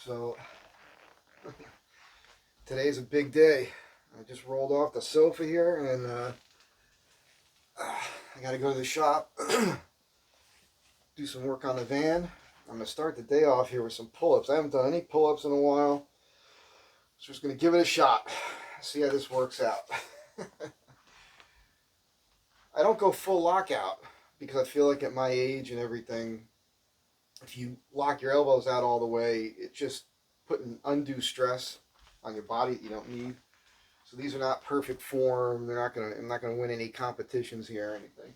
So today's a big day. I just rolled off the sofa here and I gotta go to the shop, do some work on the van. I'm gonna start the day off here with some pull-ups. I haven't done any pull-ups in a while. So just gonna give it a shot. See how this works out. I don't go full lockout because I feel like at my age and everything, if you lock your elbows out all the way, it's just putting undue stress on your body that you don't need. So these are not perfect form. I'm not gonna win any competitions here or anything.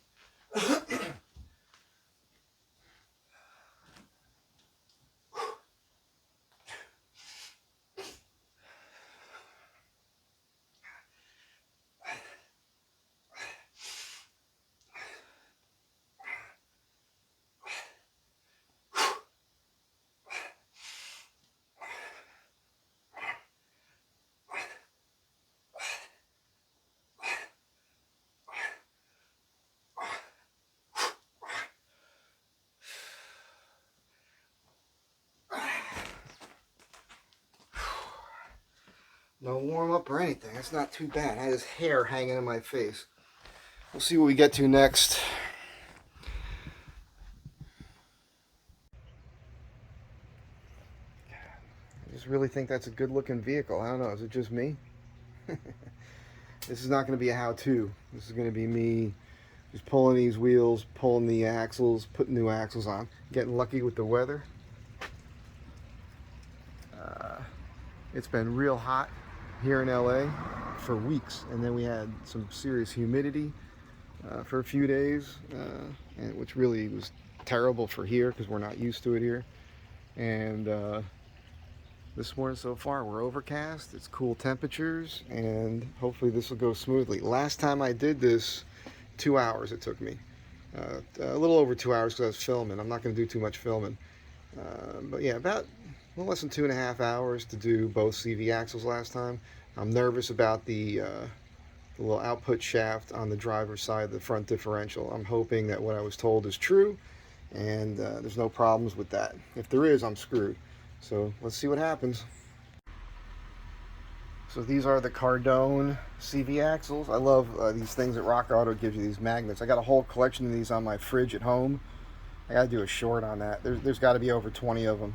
No warm up or anything. That's not too bad. I had his hair hanging in my face. We'll see what we get to next. I just really think that's a good looking vehicle. I don't know. Is it just me? This is not going to be a how-to. This is going to be me just pulling these wheels, pulling the axles, putting new axles on. Getting lucky with the weather. It's been real hot here in LA for weeks, and then we had some serious humidity for a few days, which really was terrible for here because we're not used to it here. And this morning so far we're overcast, it's cool temperatures, and hopefully this will go smoothly. Last time I did this, 2 hours it took me. A little over 2 hours because I was filming. I'm not going to do too much filming. But yeah, about a little less than 2.5 hours to do both CV axles last time. I'm nervous about the little output shaft on the driver's side of the front differential. I'm hoping that what I was told is true, and there's no problems with that. If there is, I'm screwed. So let's see what happens. So these are the Cardone CV axles. I love these things that Rock Auto gives you, these magnets. I got a whole collection of these on my fridge at home. I gotta do a short on that. There's got to be over 20 of them.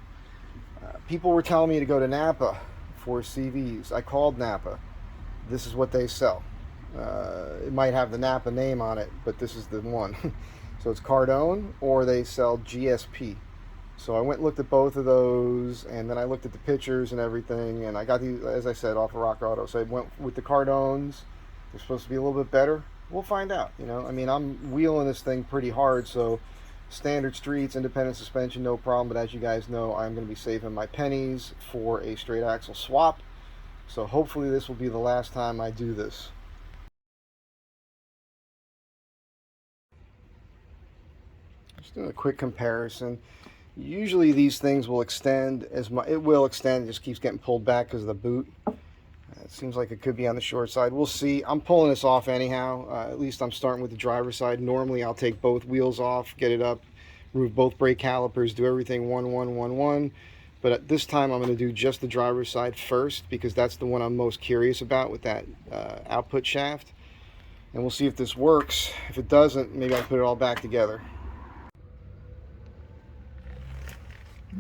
People were telling me to go to Napa for CVs. I called Napa. This is what they sell. It might have the Napa name on it, but this is the one. So it's Cardone, or they sell GSP. So I went and looked at both of those, and then I looked at the pictures and everything, and I got these, as I said, off of Rock Auto. So I went with the Cardones. They're supposed to be a little bit better. We'll find out, you know. I mean, I'm wheeling this thing pretty hard, so standard streets, independent suspension, no problem. But as you guys know, I'm going to be saving my pennies for a straight axle swap. So hopefully this will be the last time I do this. Just doing a quick comparison. Usually these things will extend as much. It will extend. It just keeps getting pulled back because of the boot. It seems like it could be on the short side. We'll see. I'm pulling this off anyhow. At least I'm starting with the driver's side. Normally I'll take both wheels off, get it up, remove both brake calipers, do everything 1-1-1-1. But at this time I'm going to do just the driver's side first because that's the one I'm most curious about with that output shaft. And we'll see if this works. If it doesn't, maybe I'll put it all back together.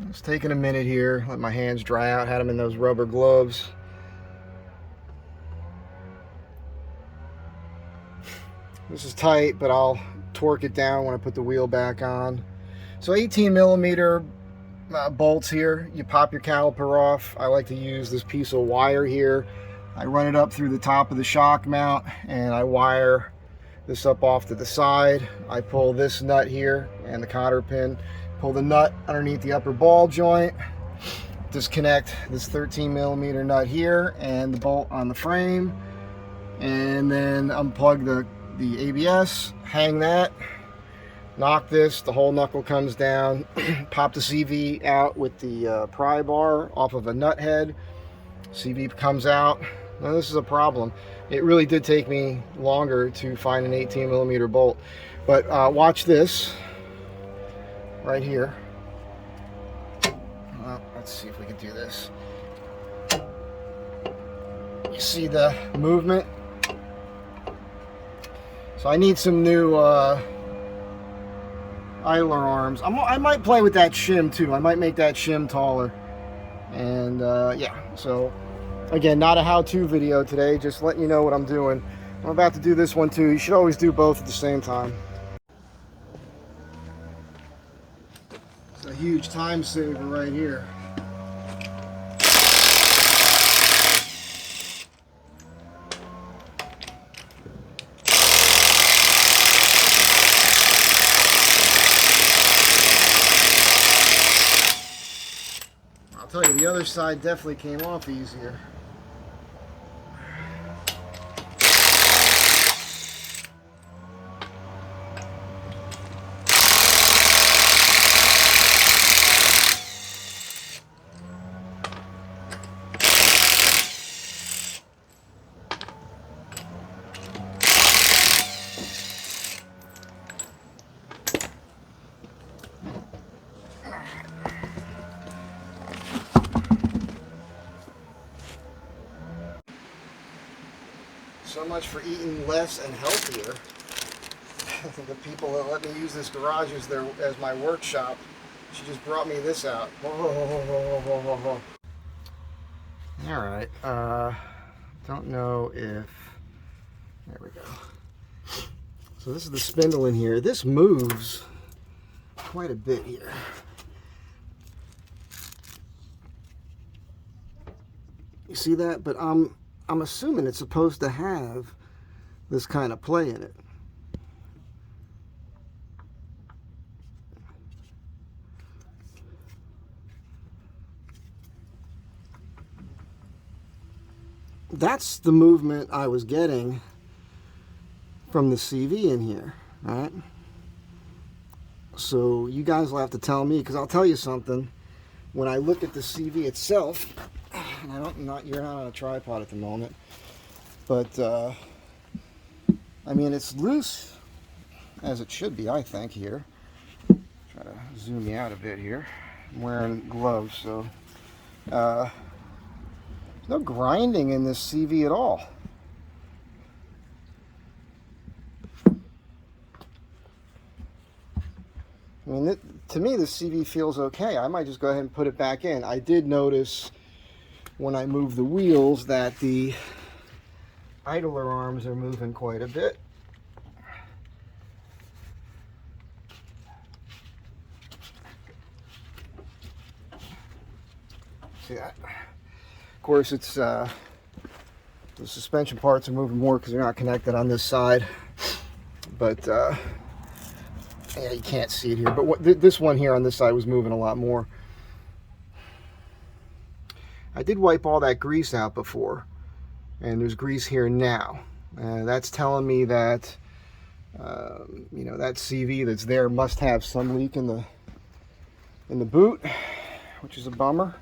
It's taking a minute here. Let my hands dry out. Had them in those rubber gloves. This is tight, but I'll torque it down when I put the wheel back on. So 18mm bolts here. You pop your caliper off. I like to use this piece of wire here. I run it up through the top of the shock mount, and I wire this up off to the side. I pull this nut here and the cotter pin. Pull the nut underneath the upper ball joint. Disconnect this 13mm nut here and the bolt on the frame. And then unplug the ABS, hang that, knock this, the whole knuckle comes down, pop the CV out with the pry bar off of a nut head. CV comes out. Now this is a problem. It really did take me longer to find an 18mm bolt. But watch this right here. let's see if we can do this. You see the movement? So I need some new idler arms. I might play with that shim too. I might make that shim taller. And yeah, so again, not a how-to video today, just letting you know what I'm doing. I'm about to do this one too. You should always do both at the same time. It's a huge time saver right here. I'll tell you, the other side definitely came off easier. So much for eating less and healthier. The people that let me use this garage as my workshop, she just brought me this out. All right. Don't know if. There we go. So this is the spindle in here. This moves quite a bit here. You see that? But I'm assuming it's supposed to have this kind of play in it. That's the movement I was getting from the CV in here, right? So you guys will have to tell me, because I'll tell you something. When I look at the CV itself, and you're not on a tripod at the moment, but I mean, it's loose as it should be, I think. Here, try to zoom you out a bit here. I'm wearing gloves, so there's no grinding in this CV at all. I mean, to me, the CV feels okay. I might just go ahead and put it back in. I did notice when I move the wheels that the idler arms are moving quite a bit. See that? Of course, it's the suspension parts are moving more because they're not connected on this side. But yeah, you can't see it here. But this one here on this side was moving a lot more. I did wipe all that grease out before, and there's grease here now. That's telling me that you know, that CV that's there must have some leak in the boot, which is a bummer.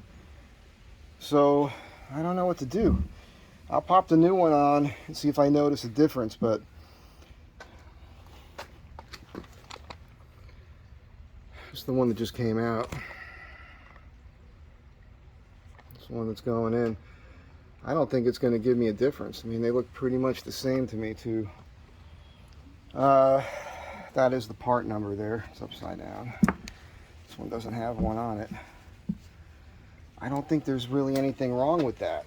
So I don't know what to do. I'll pop the new one on and see if I notice a difference, but it's the one that just came out. One that's going in. I don't think it's going to give me a difference. I mean, they look pretty much the same to me too. That is the part number there. It's upside down. This one doesn't have one on it. I don't think there's really anything wrong with that.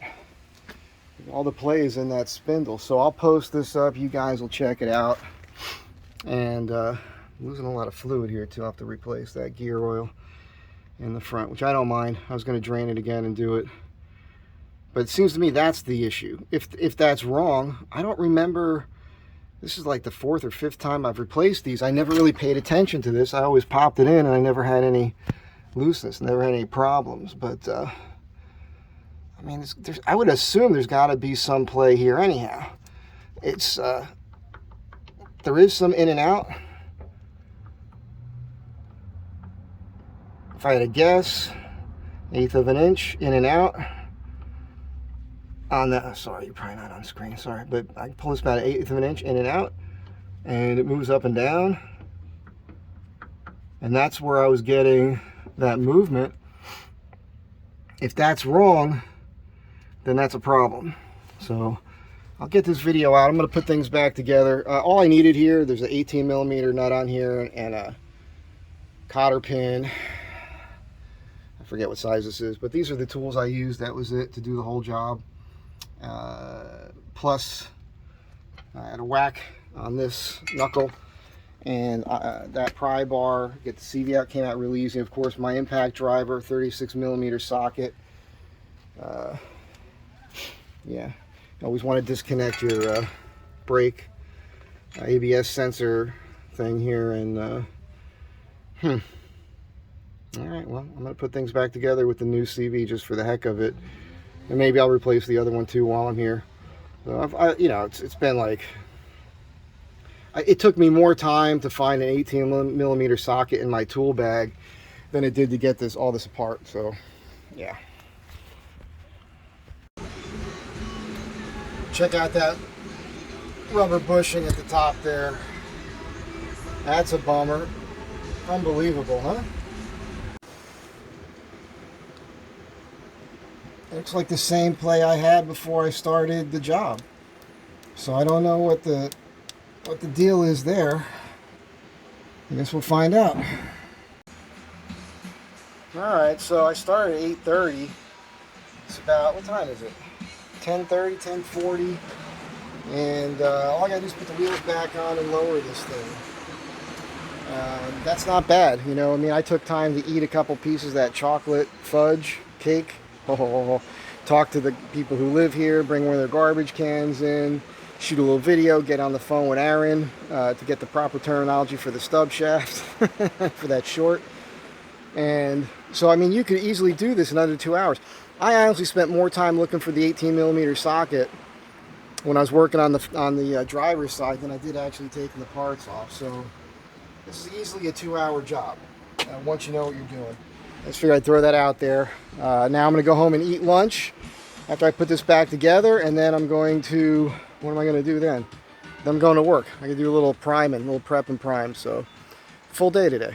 All the play is in that spindle. So I'll post this up. You guys will check it out. And losing a lot of fluid here too. I'll have to replace that gear oil in the front, which I don't mind. I was going to drain it again and do it, but it seems to me that's the issue. If that's wrong, I don't remember. This is like the 4th or 5th time I've replaced these. I never really paid attention to this. I always popped it in and I never had any looseness, never had any problems. But I mean, I would assume there's got to be some play here anyhow. It's there is some in and out. If I had to guess, 1/8 of an inch in and out on the, sorry, you're probably not on screen, sorry, but I pull this about 1/8 of an inch in and out, and it moves up and down, and that's where I was getting that movement. If that's wrong, then that's a problem. So I'll get this video out. I'm going to put things back together. All I needed here, there's an 18 millimeter nut on here and a cotter pin. I forget what size this is, but these are the tools I used. That was it to do the whole job. Plus, I had a whack on this knuckle, and that pry bar, get the CV out, came out really easy. Of course, my impact driver, 36 millimeter socket. Yeah, you always want to disconnect your brake ABS sensor thing here, and all right, well, I'm gonna put things back together with the new CV just for the heck of it, and maybe I'll replace the other one too while I'm here. So you know, it's been like, it took me more time to find an 18 millimeter socket in my tool bag than it did to get all this apart. So yeah, check out that rubber bushing at the top there. That's a bummer. Unbelievable, huh? Looks like the same play I had before I started the job. So I don't know what the deal is there. I guess we'll find out. Alright, so I started at 8:30. It's about, what time is it? 10:30, 10:40. And all I gotta do is put the wheels back on and lower this thing. That's not bad, you know. I mean, I took time to eat a couple pieces of that chocolate fudge cake. Talk to the people who live here, bring one of their garbage cans in, shoot a little video, get on the phone with Aaron to get the proper terminology for the stub shaft for that short. And so, I mean, you could easily do this in under 2 hours. I honestly spent more time looking for the 18 millimeter socket when I was working on the driver's side than I did actually taking the parts off. So this is easily a 2-hour job once you know what you're doing. I just figured I'd throw that out there. Now I'm going to go home and eat lunch after I put this back together, and then I'm going to, what am I going to do then? Then I'm going to work. I can do a little priming, a little prep and prime. So full day today.